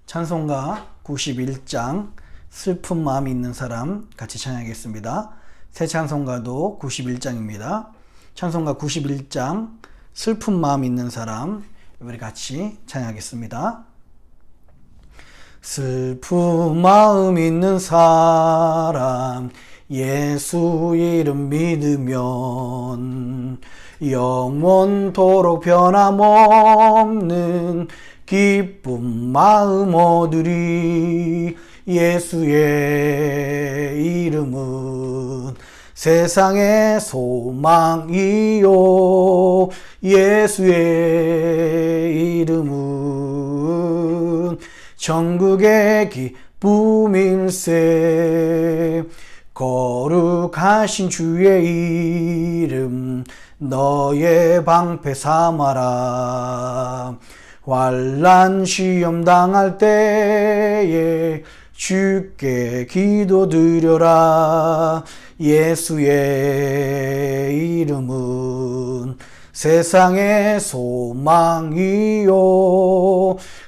찬송가 91장 슬픈 마음이 있는 사람 같이 찬양하겠습니다. 새 찬송가도 91장입니다. 찬송가 91장 슬픈 마음 있는 사람 우리 같이 찬양하겠습니다. 슬픈 마음 있는 사람 예수 이름 믿으면 영원토록 변함없는 기쁜 마음 얻으리. 예수의 이름은 세상의 소망이요 예수의 이름은 천국의 기쁨일세. 거룩하신 주의 이름 너의 방패 삼아라. 환난 시험 당할 때에 주께 기도드려라. 예수의 이름은 세상의 소망이요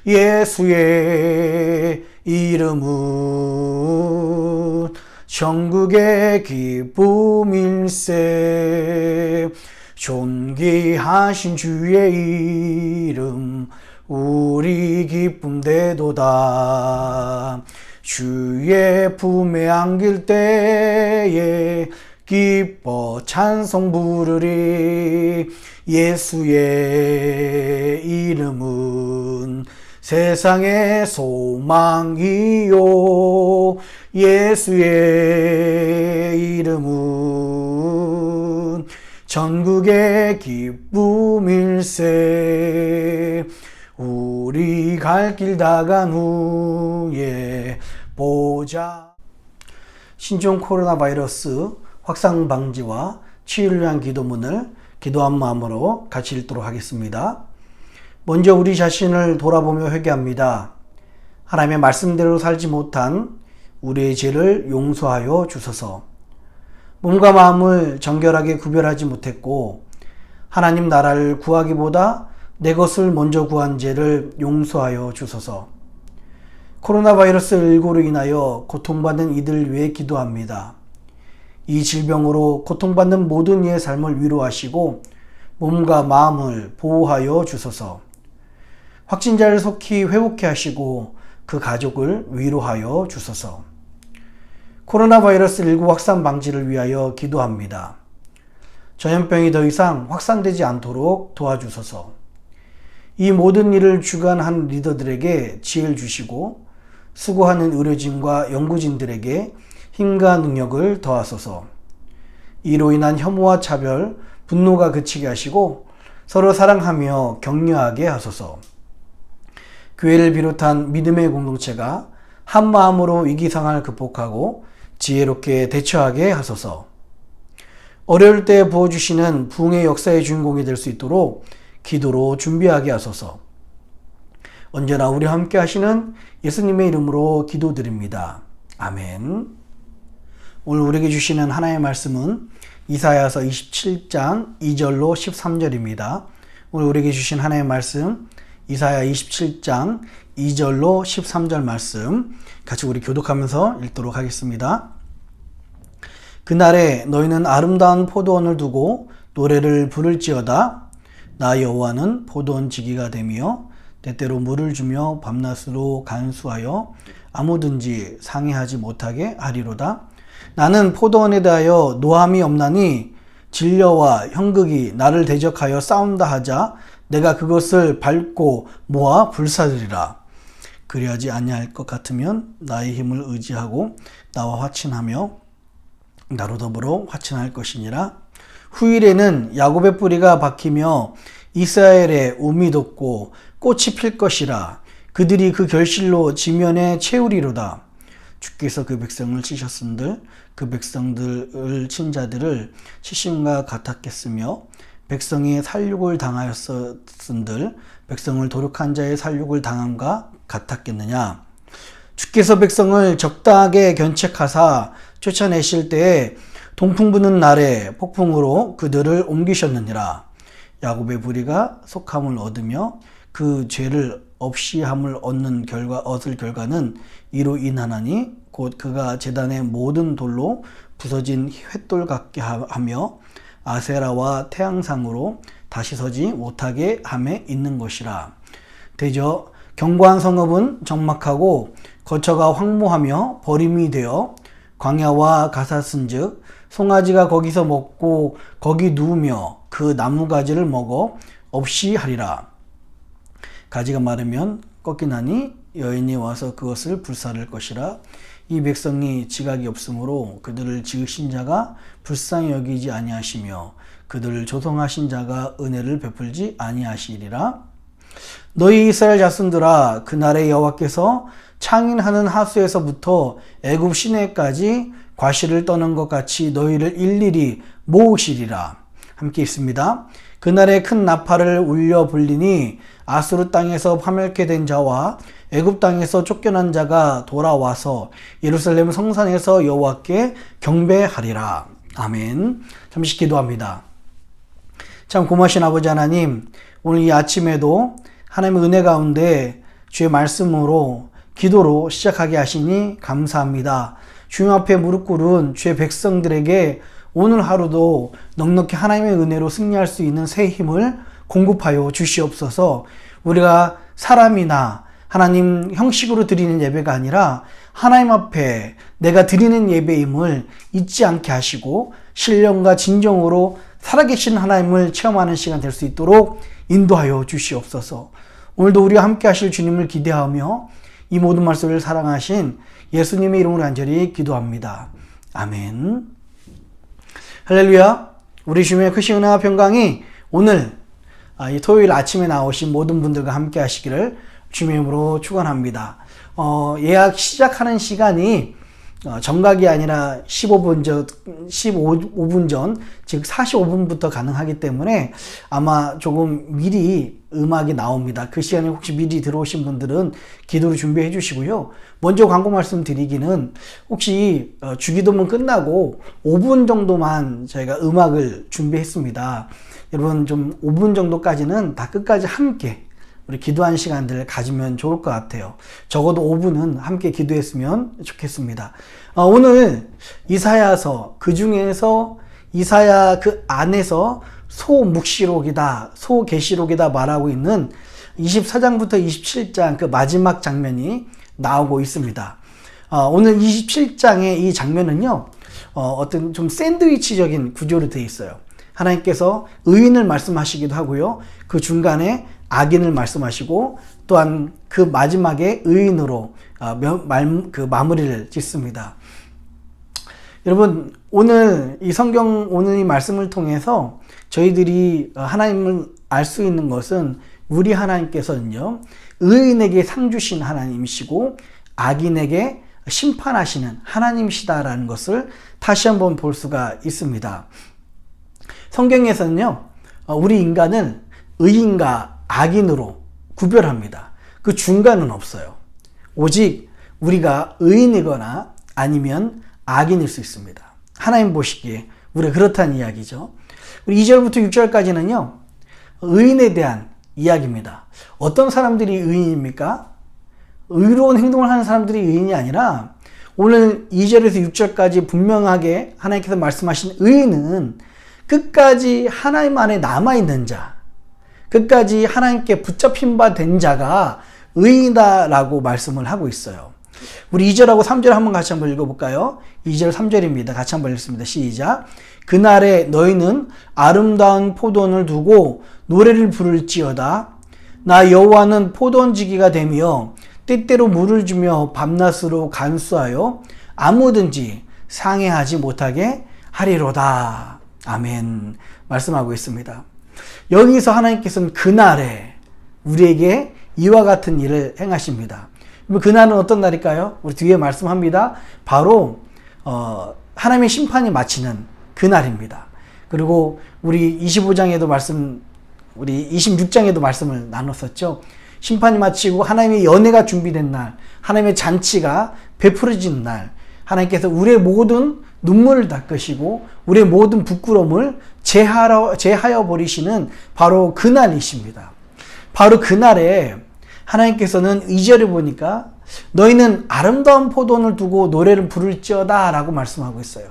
예수의 이름은 천국의 기쁨일세. 존귀하신 주의 이름 우리 기쁨되도다. 주의 품에 안길 때에 기뻐 찬송 부르리. 예수의 이름은 세상의 소망이요 예수의 이름은 천국의 기쁨일세. 우리 갈 길 다 간 후에 보자. 신종 코로나 바이러스 확산 방지와 치유를 위한 기도문을 기도한 마음으로 같이 읽도록 하겠습니다. 먼저 우리 자신을 돌아보며 회개합니다. 하나님의 말씀대로 살지 못한 우리의 죄를 용서하여 주소서. 몸과 마음을 정결하게 구별하지 못했고 하나님 나라를 구하기보다 내 것을 먼저 구한 죄를 용서하여 주소서. 코로나 바이러스19로 인하여 고통받는 이들 위해 기도합니다. 이 질병으로 고통받는 모든 이의 삶을 위로하시고 몸과 마음을 보호하여 주소서. 확진자를 속히 회복케 하시고 그 가족을 위로하여 주소서. 코로나 바이러스19 확산 방지를 위하여 기도합니다. 전염병이 더 이상 확산되지 않도록 도와주소서. 이 모든 일을 주관한 리더들에게 지혜를 주시고 수고하는 의료진과 연구진들에게 힘과 능력을 더하소서. 이로 인한 혐오와 차별, 분노가 그치게 하시고 서로 사랑하며 격려하게 하소서. 교회를 비롯한 믿음의 공동체가 한 마음으로 위기 상황을 극복하고 지혜롭게 대처하게 하소서. 어려울 때 부어주시는 부흥의 역사의 주인공이 될 수 있도록 기도로 준비하게 하소서. 언제나 우리와 함께 하시는 예수님의 이름으로 기도드립니다. 아멘. 오늘 우리에게 주시는 하나님의 말씀은 이사야서 27장 2절로 13절입니다. 오늘 우리에게 주신 하나님의 말씀 이사야 27장 2절로 13절 말씀 같이 우리 교독하면서 읽도록 하겠습니다. 그날에 너희는 아름다운 포도원을 두고 노래를 부를지어다. 나 여호와는 포도원 지기가 되며 때때로 물을 주며 밤낮으로 간수하여 아무든지 상해하지 못하게 하리로다. 나는 포도원에 대하여 노함이 없나니 진려와 형극이 나를 대적하여 싸운다 하자 내가 그것을 밟고 모아 불사르리라. 그리하지 아니할 것 같으면 나의 힘을 의지하고 나와 화친하며 나로 더불어 화친할 것이니라. 후일에는 야곱의 뿌리가 박히며 이스라엘의 우미 돋고 꽃이 필 것이라. 그들이 그 결실로 지면에 채우리로다. 주께서 그 백성을 치셨은들 그 백성들을 친 자들을 치심과 같았겠으며 백성이 살육을 당하였은들 백성을 도륙한 자의 살육을 당함과 같았겠느냐. 주께서 백성을 적당하게 견책하사 쫓아내실 때에 동풍 부는 날에 폭풍으로 그들을 옮기셨느니라. 야곱의 부리가 속함을 얻으며 그 죄를 없이 함을 얻을 결과는 이로 인하나니 곧 그가 제단의 모든 돌로 부서진 횃돌 같게 하며 아세라와 태양상으로 다시 서지 못하게 함에 있는 것이라. 대저 견고한 성읍은 적막하고 거처가 황무하며 버림이 되어 광야와 가사쓴즉 송아지가 거기서 먹고 거기 누우며 그 나무가지를 먹어 없이 하리라. 가지가 마르면 꺾이나니 여인이 와서 그것을 불사를 것이라. 이 백성이 지각이 없으므로 그들을 지으신 자가 불쌍히 여기지 아니하시며 그들을 조성하신 자가 은혜를 베풀지 아니하시리라. 너희 이스라엘 자손들아, 그날에 여호와께서 창인하는 하수에서부터 애굽 시내까지 과실을 떠는 것 같이 너희를 일일이 모으시리라. 함께 있습니다. 그날에 큰 나팔을 울려 불리니 아수르 땅에서 파멸케 된 자와 애굽 땅에서 쫓겨난 자가 돌아와서 예루살렘 성산에서 여호와께 경배하리라. 아멘. 잠시 기도합니다. 참 고마우신 아버지 하나님, 오늘 이 아침에도 하나님의 은혜 가운데 주의 말씀으로 기도로 시작하게 하시니 감사합니다. 주님 앞에 무릎 꿇은 주의 백성들에게 오늘 하루도 넉넉히 하나님의 은혜로 승리할 수 있는 새 힘을 공급하여 주시옵소서. 우리가 사람이나 하나님 형식으로 드리는 예배가 아니라 하나님 앞에 내가 드리는 예배임을 잊지 않게 하시고 신령과 진정으로 살아계신 하나님을 체험하는 시간 될 수 있도록 인도하여 주시옵소서. 오늘도 우리와 함께 하실 주님을 기대하며 이 모든 말씀을 사랑하신 예수님의 이름으로 간절히 기도합니다. 아멘. 할렐루야. 우리 주님의 크신 은혜와 평강이 오늘 이 토요일 아침에 나오신 모든 분들과 함께 하시기를 주님의 이름으로 축원합니다. 예약 시작하는 시간이 정각이 아니라 15분 전, 즉 45분부터 가능하기 때문에 아마 조금 미리 음악이 나옵니다. 그 시간에 혹시 미리 들어오신 분들은 기도를 준비해 주시고요. 먼저 광고 말씀 드리기는 혹시 주기도문 끝나고 5분 정도만 저희가 음악을 준비했습니다. 여러분 좀 5분 정도까지는 다 끝까지 함께 우리 기도하는 시간들을 가지면 좋을 것 같아요. 적어도 5분은 함께 기도했으면 좋겠습니다. 오늘 이사야서, 그 중에서 이사야 그 안에서 소묵시록이다, 소계시록이다 말하고 있는 24장부터 27장 그 마지막 장면이 나오고 있습니다. 오늘 27장의 이 장면은요, 어떤 좀 샌드위치적인 구조로 되어 있어요. 하나님께서 의인을 말씀하시기도 하고요. 그 중간에 악인을 말씀하시고 또한 그 마지막에 의인으로 마무리를 짓습니다. 여러분, 오늘 이 성경, 오늘 이 말씀을 통해서 저희들이 하나님을 알 수 있는 것은 우리 하나님께서는요, 의인에게 상 주신 하나님이시고 악인에게 심판하시는 하나님이시다라는 것을 다시 한번 볼 수가 있습니다. 성경에서는요, 우리 인간을 의인과 악인으로 구별합니다. 그 중간은 없어요. 오직 우리가 의인이거나 아니면 악인일 수 있습니다. 하나님 보시기에 우리가 그렇다는 이야기죠. 우리 2절부터 6절까지는요, 의인에 대한 이야기입니다. 어떤 사람들이 의인입니까? 의로운 행동을 하는 사람들이 의인이 아니라 오늘 2절에서 6절까지 분명하게 하나님께서 말씀하신 의인은 끝까지 하나님 안에 남아있는 자, 끝까지 하나님께 붙잡힌 바 된 자가 의인이다라고 말씀을 하고 있어요. 우리 2절하고 3절 한번 같이 한번 읽어볼까요? 2절 3절입니다. 같이 한번 읽습니다. 시작. 그날에 너희는 아름다운 포도원을 두고 노래를 부를지어다. 나 여호와는 포도원지기가 되며 때때로 물을 주며 밤낮으로 간수하여 아무든지 상해하지 못하게 하리로다. 아멘. 말씀하고 있습니다. 여기서 하나님께서는 그날에 우리에게 이와 같은 일을 행하십니다. 그날은 어떤 날일까요? 우리 뒤에 말씀합니다. 바로 하나님의 심판이 마치는 그날입니다. 그리고 우리 25장에도 우리 26장에도 말씀을 나눴었죠. 심판이 마치고 하나님의 연회가 준비된 날, 하나님의 잔치가 베풀어진 날, 하나님께서 우리의 모든 눈물을 닦으시고 우리의 모든 부끄러움을 제하여 버리시는 바로 그날이십니다. 바로 그날에 하나님께서는 2절에 보니까 너희는 아름다운 포도원을 두고 노래를 부를지어다 라고 말씀하고 있어요.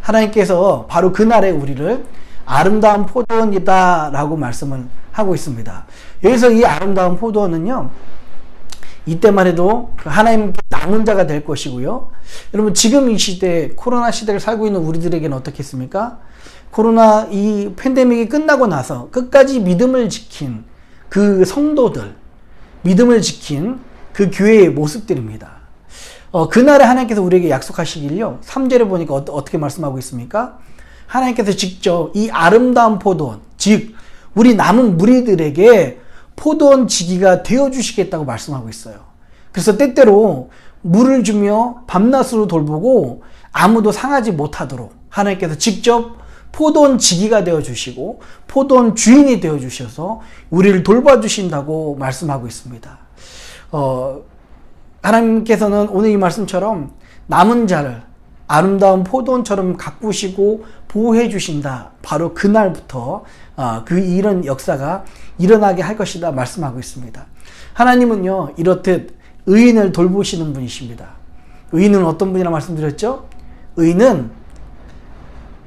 하나님께서 바로 그날에 우리를 아름다운 포도원이다 라고 말씀을 하고 있습니다. 여기서 이 아름다운 포도원은요, 이때만 해도 하나님께 남은 자가 될 것이고요. 여러분, 지금 이 시대, 코로나 시대를 살고 있는 우리들에게는 어떻겠습니까? 코로나 이 팬데믹이 끝나고 나서 끝까지 믿음을 지킨 그 성도들, 믿음을 지킨 그 교회의 모습들입니다. 그날에 하나님께서 우리에게 약속하시길요, 3절에 보니까 어떻게 말씀하고 있습니까? 하나님께서 직접 이 아름다운 포도원, 즉 우리 남은 무리들에게 포도원 지기가 되어주시겠다고 말씀하고 있어요. 그래서 때때로 물을 주며 밤낮으로 돌보고 아무도 상하지 못하도록 하나님께서 직접 포도원 지기가 되어주시고 포도원 주인이 되어주셔서 우리를 돌봐주신다고 말씀하고 있습니다. 하나님께서는 오늘 이 말씀처럼 남은 자를 아름다운 포도원처럼 가꾸시고 보호해 주신다. 바로 그날부터 그 이런 역사가 일어나게 할 것이다 말씀하고 있습니다. 하나님은요, 이렇듯 의인을 돌보시는 분이십니다. 의인은 어떤 분이라 말씀드렸죠? 의인은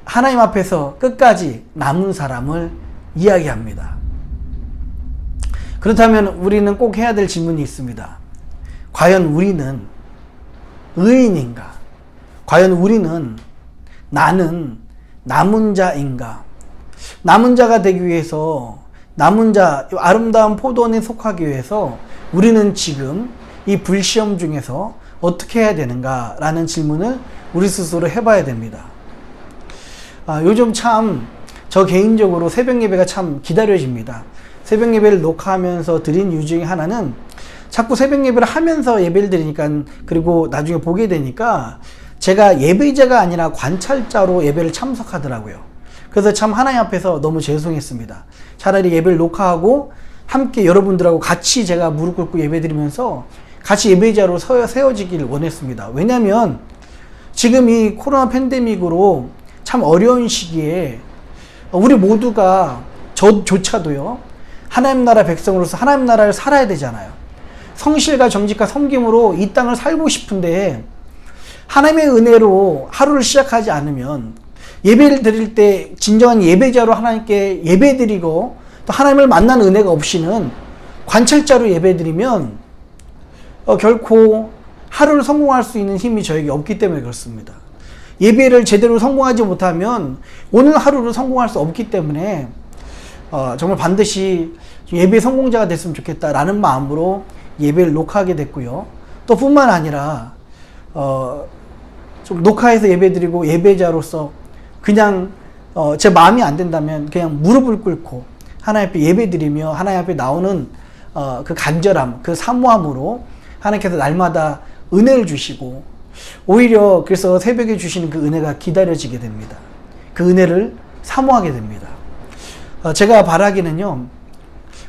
하나님 앞에서 끝까지 남은 사람을 이야기합니다. 그렇다면 우리는 꼭 해야 될 질문이 있습니다. 과연 우리는 의인인가? 과연 우리는 나는 남은 자인가? 남은 자가 되기 위해서, 남은 자, 아름다운 포도원에 속하기 위해서 우리는 지금 이 불시험 중에서 어떻게 해야 되는가? 라는 질문을 우리 스스로 해봐야 됩니다. 요즘 참 저 개인적으로 새벽 예배가 참 기다려집니다. 새벽 예배를 녹화하면서 드린 이유 중에 하나는 자꾸 새벽 예배를 하면서 예배를 드리니까, 그리고 나중에 보게 되니까 제가 예배자가 아니라 관찰자로 예배를 참석하더라고요. 그래서 참 하나님 앞에서 너무 죄송했습니다. 차라리 예배를 녹화하고 함께 여러분들하고 같이 제가 무릎 꿇고 예배 드리면서 같이 예배자로 세워지길 원했습니다. 왜냐하면 지금 이 코로나 팬데믹으로 참 어려운 시기에 우리 모두가 저조차도요, 하나님 나라 백성으로서 하나님 나라를 살아야 되잖아요. 성실과 정직과 섬김으로 이 땅을 살고 싶은데 하나님의 은혜로 하루를 시작하지 않으면, 예배를 드릴 때 진정한 예배자로 하나님께 예배 드리고 또 하나님을 만난 은혜가 없이는 관찰자로 예배 드리면 결코 하루를 성공할 수 있는 힘이 저에게 없기 때문에 그렇습니다. 예배를 제대로 성공하지 못하면 오늘 하루를 성공할 수 없기 때문에 정말 반드시 예배 성공자가 됐으면 좋겠다라는 마음으로 예배를 녹화하게 됐고요. 또 뿐만 아니라 좀 녹화해서 예배드리고 예배자로서 그냥 제 마음이 안 된다면 그냥 무릎을 꿇고 하나님 앞에 예배드리며 하나님 앞에 나오는 그 간절함, 그 사모함으로 하나님께서 날마다 은혜를 주시고, 오히려 그래서 새벽에 주시는 그 은혜가 기다려지게 됩니다. 그 은혜를 사모하게 됩니다. 제가 바라기는요,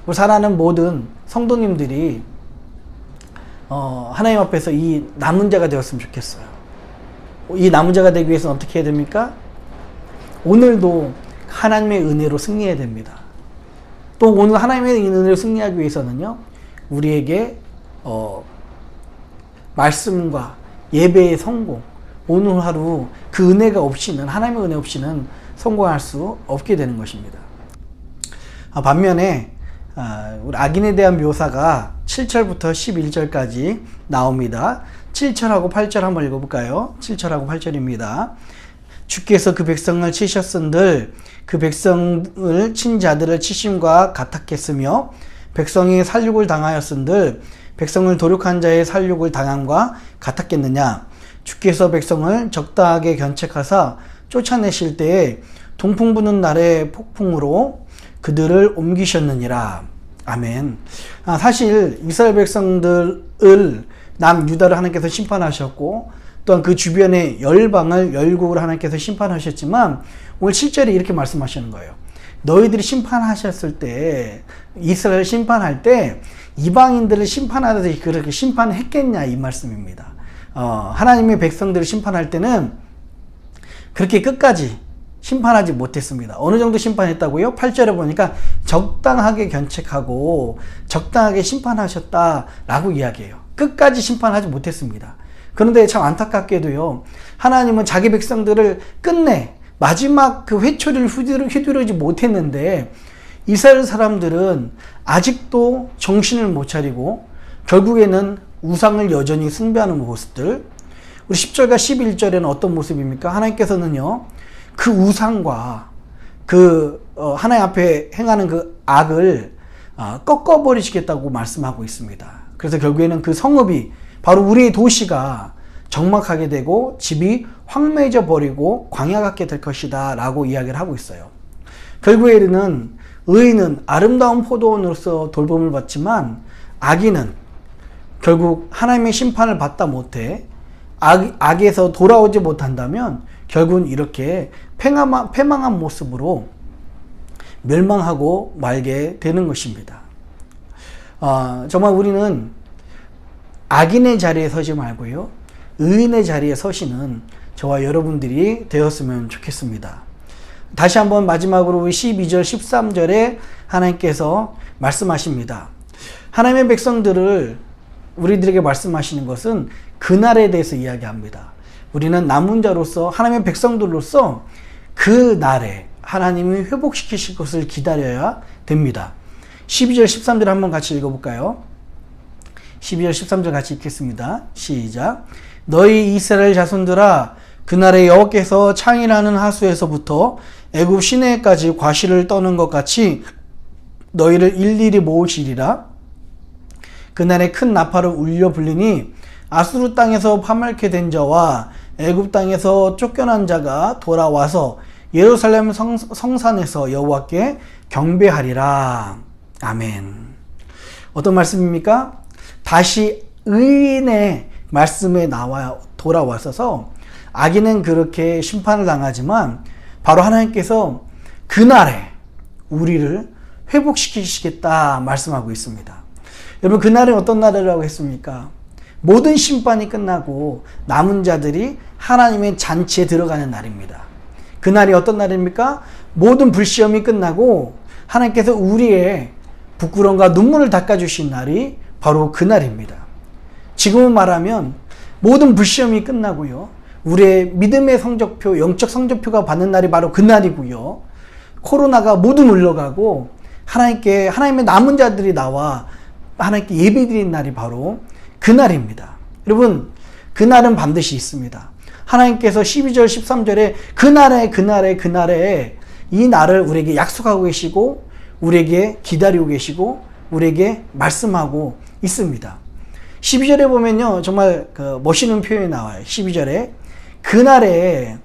우리 사랑하는 모든 성도님들이 하나님 앞에서 이 남은 자가 되었으면 좋겠어요. 이 남은 자가 되기 위해서는 어떻게 해야 됩니까? 오늘도 하나님의 은혜로 승리해야 됩니다. 또 오늘 하나님의 은혜로 승리하기 위해서는요, 우리에게 말씀과 예배의 성공, 오늘 하루 그 은혜가 없이는, 하나님의 은혜 없이는 성공할 수 없게 되는 것입니다. 반면에 우리 악인에 대한 묘사가 7절부터 11절까지 나옵니다. 7절하고 8절 한번 읽어볼까요? 7절하고 8절입니다. 주께서 그 백성을 치셨은들 그 백성을 친 자들을 치심과 같았겠으며, 백성이 살육을 당하였은들 백성을 도륙한 자의 살육을 당함과 같았겠느냐. 주께서 백성을 적당하게 견책하사 쫓아내실 때에 동풍 부는 날의 폭풍으로 그들을 옮기셨느니라. 아멘. 사실 이스라엘 백성들을 남유다를 하나님께서 심판하셨고, 또한 그 주변의 열방을 열국을 하나님께서 심판하셨지만, 오늘 7절에 이렇게 말씀하시는 거예요. 너희들이 심판하셨을 때, 이스라엘 심판할 때 이방인들을 심판하듯이 그렇게 심판했겠냐, 이 말씀입니다. 하나님의 백성들을 심판할 때는 그렇게 끝까지 심판하지 못했습니다. 어느 정도 심판했다고요? 8절에 보니까 적당하게 견책하고 적당하게 심판하셨다라고 이야기해요. 끝까지 심판하지 못했습니다. 그런데 참 안타깝게도요, 하나님은 자기 백성들을 끝내 마지막 그 회초리를 휘두르지 못했는데 이스라엘 사람들은 아직도 정신을 못 차리고 결국에는 우상을 여전히 숭배하는 모습들. 우리 10절과 11절에는 어떤 모습입니까? 하나님께서는요, 그 우상과 하나님 앞에 행하는 그 악을 꺾어버리시겠다고 말씀하고 있습니다. 그래서 결국에는 그 성읍이, 바로 우리의 도시가 적막하게 되고 집이 황폐해져 버리고 광야 같게 될 것이다 라고 이야기를 하고 있어요. 결국에는 의인은 아름다운 포도원으로서 돌봄을 받지만 악인은 결국 하나님의 심판을 받다 못해 악에서 돌아오지 못한다면 결국은 이렇게 패망한 모습으로 멸망하고 말게 되는 것입니다. 정말 우리는 악인의 자리에 서지 말고요, 의인의 자리에 서시는 저와 여러분들이 되었으면 좋겠습니다. 다시 한번 마지막으로 12절 13절에 하나님께서 말씀하십니다. 하나님의 백성들을 우리들에게 말씀하시는 것은 그날에 대해서 이야기합니다. 우리는 남은 자로서, 하나님의 백성들로서 그 날에 하나님이 회복시키실 것을 기다려야 됩니다. 12절 13절 한번 같이 읽어볼까요? 12절 13절 같이 읽겠습니다. 시작. 너희 이스라엘 자손들아, 그날에 여호와께서 창이라는 하수에서부터 애굽 시내까지 과실을 떠는 것 같이 너희를 일일이 모으시리라. 그날에 큰 나팔을 울려 불리니 아수르 땅에서 파멸케 된 자와 애굽 땅에서 쫓겨난 자가 돌아와서 예루살렘 성산에서 여호와께 경배하리라. 아멘. 어떤 말씀입니까? 다시 의인의 말씀에 돌아와서 악인은 그렇게 심판을 당하지만 바로 하나님께서 그날에 우리를 회복시키시겠다 말씀하고 있습니다. 여러분, 그날은 어떤 날이라고 했습니까? 모든 심판이 끝나고 남은 자들이 하나님의 잔치에 들어가는 날입니다. 그날이 어떤 날입니까? 모든 불시험이 끝나고 하나님께서 우리의 부끄러움과 눈물을 닦아주신 날이 바로 그날입니다. 지금은 말하면 모든 불시험이 끝나고요, 우리의 믿음의 성적표, 영적 성적표가 받는 날이 바로 그날이고요, 코로나가 모두 물러가고 하나님의 남은 자들이 나와 하나님께 예배드리는 날이 바로 그날입니다. 여러분, 그날은 반드시 있습니다. 하나님께서 12절 13절에 그날에 이 날을 우리에게 약속하고 계시고 우리에게 기다리고 계시고 우리에게 말씀하고 있습니다. 12절에 보면요, 정말 멋있는 표현이 나와요. 12절에 그날에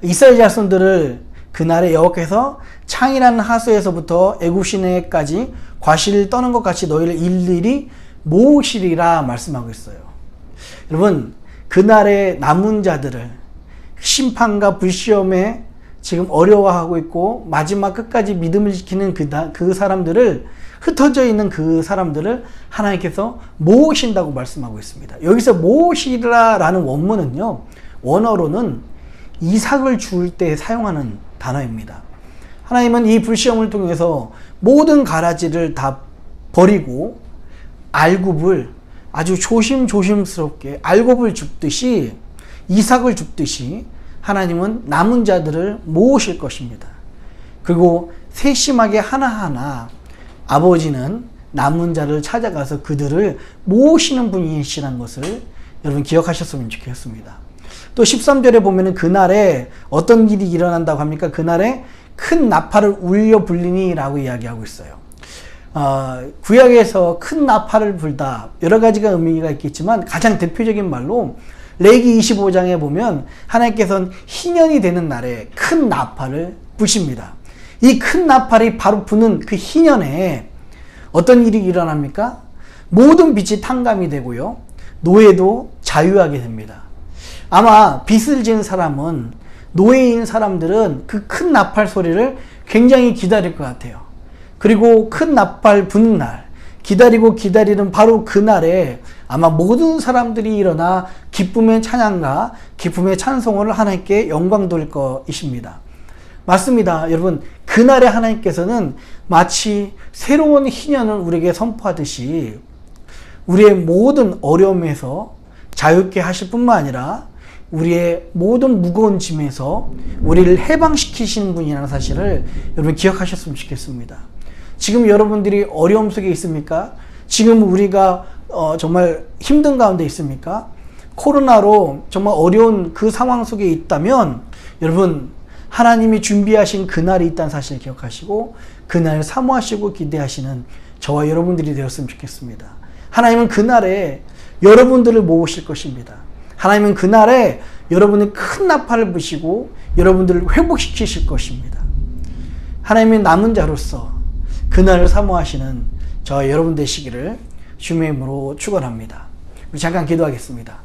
이스라엘 자손들을 그날에 여호와께서 창이라는 하수에서부터 애굽 시내까지 과실을 떠는 것 같이 너희를 일일이 모으시리라 말씀하고 있어요. 여러분, 그날의 남은 자들을 심판과 불시험에 지금 어려워하고 있고 마지막 끝까지 믿음을 지키는 그 사람들을, 흩어져 있는 그 사람들을 하나님께서 모으신다고 말씀하고 있습니다. 여기서 모으시라라는 원문은요, 원어로는 이삭을 줄 때 사용하는 단어입니다. 하나님은 이 불시험을 통해서 모든 가라지를 다 버리고 알굽을 아주 조심스럽게 알굽을 줍듯이, 이삭을 줍듯이 하나님은 남은 자들을 모으실 것입니다. 그리고 세심하게 하나하나 아버지는 남은 자를 찾아가서 그들을 모으시는 분이시라는 것을 여러분 기억하셨으면 좋겠습니다. 또 13절에 보면은 그날에 어떤 일이 일어난다고 합니까? 그날에 큰 나팔을 울려 불리니 라고 이야기하고 있어요. 구약에서 큰 나팔을 불다, 여러 가지가 의미가 있겠지만 가장 대표적인 말로 레기 25장에 보면 하나님께서는 희년이 되는 날에 큰 나팔을 부십니다. 이 큰 나팔이 바로 부는 그 희년에 어떤 일이 일어납니까? 모든 빛이 탕감이 되고요, 노예도 자유하게 됩니다. 아마 빚을 지은 사람은, 노예인 사람들은 그 큰 나팔 소리를 굉장히 기다릴 것 같아요. 그리고 큰 나팔 부는 날, 기다리는 바로 그날에 아마 모든 사람들이 일어나 기쁨의 찬양과 기쁨의 찬송을 하나님께 영광 돌릴 것이십니다. 맞습니다. 여러분, 그날에 하나님께서는 마치 새로운 희년을 우리에게 선포하듯이 우리의 모든 어려움에서 자유케 하실 뿐만 아니라 우리의 모든 무거운 짐에서 우리를 해방시키시는 분이라는 사실을 여러분 기억하셨으면 좋겠습니다. 지금 여러분들이 어려움 속에 있습니까? 지금 우리가 정말 힘든 가운데 있습니까? 코로나로 정말 어려운 그 상황 속에 있다면 여러분, 하나님이 준비하신 그날이 있다는 사실을 기억하시고 그날을 사모하시고 기대하시는 저와 여러분들이 되었으면 좋겠습니다. 하나님은 그날에 여러분들을 모으실 것입니다. 하나님은 그날에 여러분의 큰 나팔을 부시고 여러분들을 회복시키실 것입니다. 하나님의 남은 자로서 그날을 사모하시는 저와 여러분 되시기를 주님의 이름으로 축원합니다. 우리 잠깐 기도하겠습니다.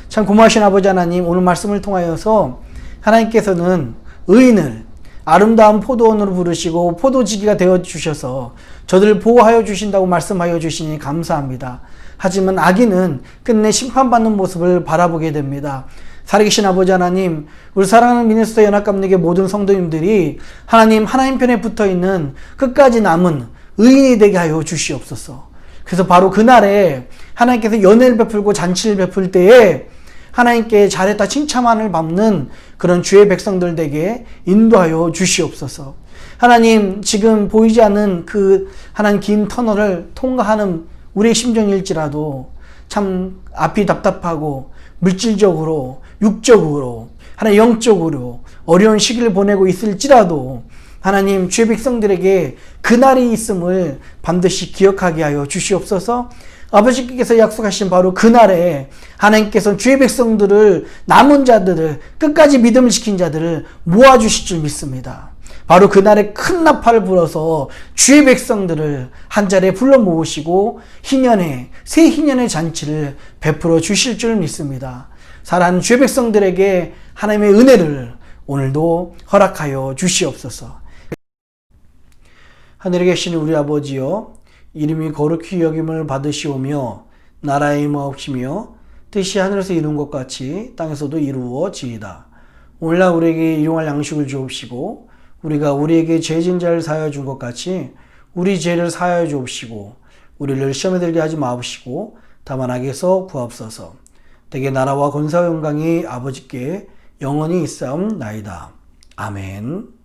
참 고마우신 아버지 하나님, 오늘 말씀을 통하여서 하나님께서는 의인을 아름다운 포도원으로 부르시고 포도지기가 되어주셔서 저들을 보호하여 주신다고 말씀하여 주시니 감사합니다. 하지만 악인은 끝내 심판받는 모습을 바라보게 됩니다. 살아계신 아버지 하나님, 우리 사랑하는 미네소타 연합감리교 모든 성도님들이 하나님 편에 붙어있는 끝까지 남은 의인이 되게 하여 주시옵소서. 그래서 바로 그날에 하나님께서 연회를 베풀고 잔치를 베풀 때에 하나님께 잘했다 칭찬만을 받는 그런 주의 백성들 되게 인도하여 주시옵소서. 하나님, 지금 보이지 않는 그 하나님 긴 터널을 통과하는 우리의 심정일지라도 참 앞이 답답하고 물질적으로, 육적으로, 하나님 영적으로 어려운 시기를 보내고 있을지라도 하나님, 주의 백성들에게 그날이 있음을 반드시 기억하게 하여 주시옵소서. 아버지께서 약속하신 바로 그날에 하나님께서 주의 백성들을, 남은 자들을, 끝까지 믿음을 지킨 자들을 모아주실 줄 믿습니다. 바로 그날에 큰 나팔을 불어서 주의 백성들을 한자리에 불러 모으시고 새 희년의 잔치를 베풀어 주실 줄 믿습니다. 사랑하는 주의 백성들에게 하나님의 은혜를 오늘도 허락하여 주시옵소서. 하늘에 계신 우리 아버지여, 이름이 거룩히 여김을 받으시오며 나라의 임하옵시며 뜻이 하늘에서 이룬 것 같이 땅에서도 이루어지이다. 오늘날 우리에게 일용할 양식을 주옵시고 우리가 우리에게 죄진 자를 사하여 준 것 같이 우리 죄를 사하여 주옵시고 우리를 시험에 들게 하지 마옵시고 다만 악에서 구하옵소서. 대개 나라와 권사와 영광이 아버지께 영원히 있사옵나이다. 아멘.